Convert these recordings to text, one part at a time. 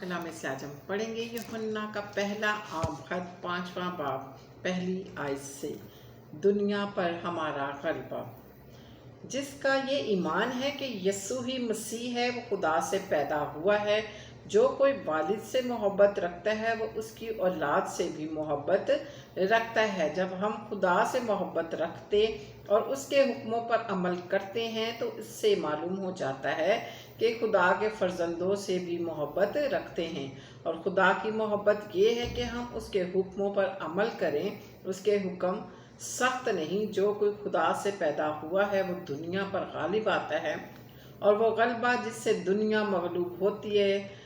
कलाम से आज हम पढ़ेंगे यूहन्ना का पहला खत 5वां बाब पहली आयत से। दुनिया पर हमारा गलबा। जिसका ये ईमान है कि यीशु ही मसीह है, वो खुदा से पैदा हुआ है। जो कोई वालिद से मोहब्बत रखता है वो उसकी औलाद से भी मोहब्बत रखता है। जब हम खुदा से मोहब्बत रखते और उसके हुक्मों पर अमल करते हैं तो इससे मालूम हो जाता है कि खुदा के फर्जंदों से भी मोहब्बत रखते हैं। और खुदा की मोहब्बत ये है कि हम उसके हुक्मों पर अमल करें। उसके हुक्म सख्त नहीं। जो कोई खुदा से पैदा हुआ है वो दुनिया पर गालिब आता है, और वो गलबा जिससे दुनिया मगलूब होती है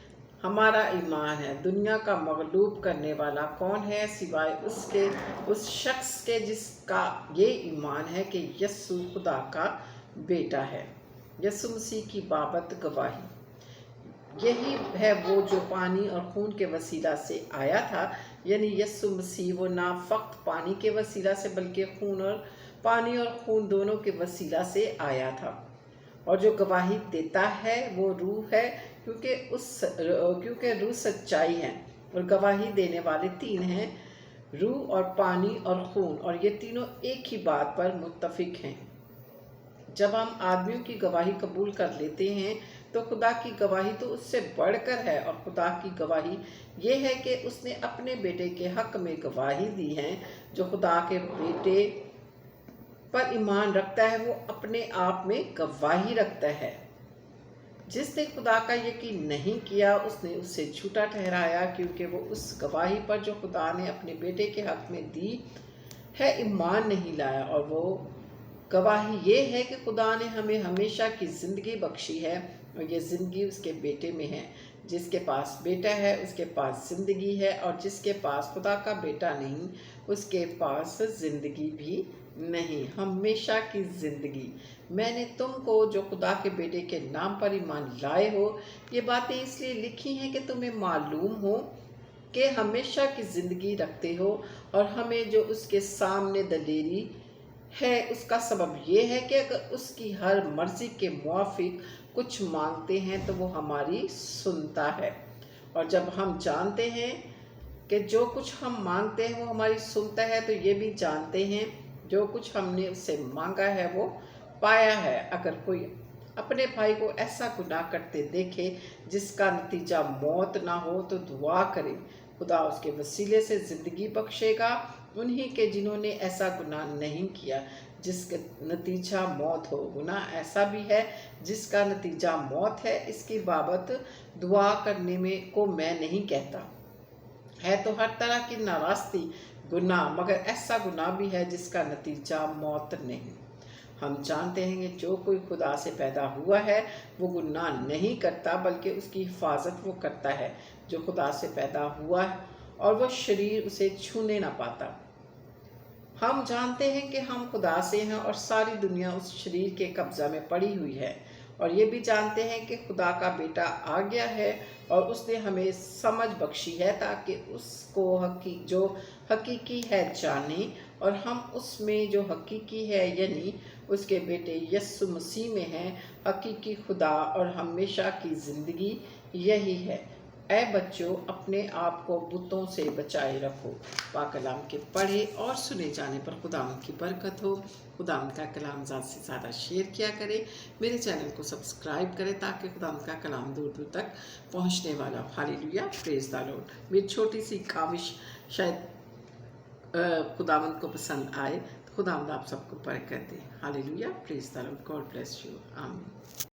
हमारा ईमान है। दुनिया का मगलूब करने वाला कौन है सिवाय उसके उस शख्स के जिसका ये ईमान है कि यीशु खुदा का बेटा है। यीशु मसीह की बाबत गवाही। यही है वो जो पानी और खून के वसीला से आया था, यानी यीशु मसीह वो ना फ़कत पानी के वसीला से बल्कि पानी और खून दोनों के वसीला से आया था। और जो गवाही देता है वो रूह है, क्योंकि रूह सच्चाई है। और गवाही देने वाले तीन हैं, रूह और पानी और खून, और ये तीनों एक ही बात पर मुत्तफिक हैं। जब हम आदमियों की गवाही कबूल कर लेते हैं तो खुदा की गवाही तो उससे बढ़कर है। और खुदा की गवाही ये है कि उसने अपने बेटे के हक में गवाही दी है। जो खुदा के बेटे पर ईमान रखता है वो अपने आप में गवाही रखता है। जिसने खुदा का यकीन नहीं किया उसने उसे झूठा ठहराया, क्योंकि वो उस गवाही पर जो खुदा ने अपने बेटे के हक में दी है ईमान नहीं लाया। और वो गवाही ये है कि खुदा ने हमें हमेशा की ज़िंदगी बख्शी है, और ये ज़िंदगी उसके बेटे में है। जिसके पास बेटा है उसके पास ज़िंदगी है, और जिसके पास खुदा का बेटा नहीं उसके पास ज़िंदगी भी नहीं, हमेशा की ज़िंदगी। मैंने तुमको जो खुदा के बेटे के नाम पर ईमान लाए हो ये बातें इसलिए लिखी हैं कि तुम्हें मालूम हो कि हमेशा की ज़िंदगी रखते हो। और हमें जो उसके सामने दलेरी है उसका सबब ये है कि अगर उसकी हर मर्ज़ी के मुआफिक कुछ मांगते हैं तो वो हमारी सुनता है। और जब हम जानते हैं कि जो कुछ हम मांगते हैं वो हमारी सुनता है तो ये भी जानते हैं जो कुछ हमने उससे मांगा है वो पाया है। अगर कोई अपने भाई को ऐसा गुनाह करते देखे जिसका नतीजा मौत ना हो तो दुआ करे, खुदा उसके वसीले से ज़िंदगी बख्शेगा। उन्हीं के जिन्होंने ऐसा गुनाह नहीं किया जिसका नतीजा मौत हो। गुनाह ऐसा भी है जिसका नतीजा मौत है, इसकी बाबत दुआ करने में को मैं नहीं कहता। है तो हर तरह की नाराज़गी गुनाह, मगर ऐसा गुनाह भी है जिसका नतीजा मौत नहीं। हम जानते हैं कि जो कोई खुदा से पैदा हुआ है वो गुनाह नहीं करता बल्कि उसकी हिफाजत वो करता है जो खुदा से पैदा हुआ है, और वो शरीर उसे छूने ना पाता। हम जानते हैं कि हम खुदा से हैं और सारी दुनिया उस शरीर के कब्ज़ा में पड़ी हुई है। और ये भी जानते हैं कि खुदा का बेटा आ गया है और उसने हमें समझ बख्शी है ताकि उसको जो हकीकी है जाने, और हम उसमें जो हकीकी है यानी उसके बेटे यीशु मसीह में है। हकीकी खुदा और हमेशा की ज़िंदगी यही है। ऐ बच्चों, अपने आप को बुतों से बचाए रखो। पाक कलाम के पढ़े और सुने जाने पर खुदावंद की बरकत हो। खुदावंद का कलाम ज़्यादा से ज़्यादा शेयर किया करें। मेरे चैनल को सब्सक्राइब करें ताकि खुदावंद का कलाम दूर दूर तक पहुंचने वाला हो। Hallelujah, praise the Lord. मेरी छोटी सी काविश शायद खुदावंद को पसंद आए तो खुदावंद आप सबको बरकत दे। Hallelujah, praise the lord. God bless you. आमीन।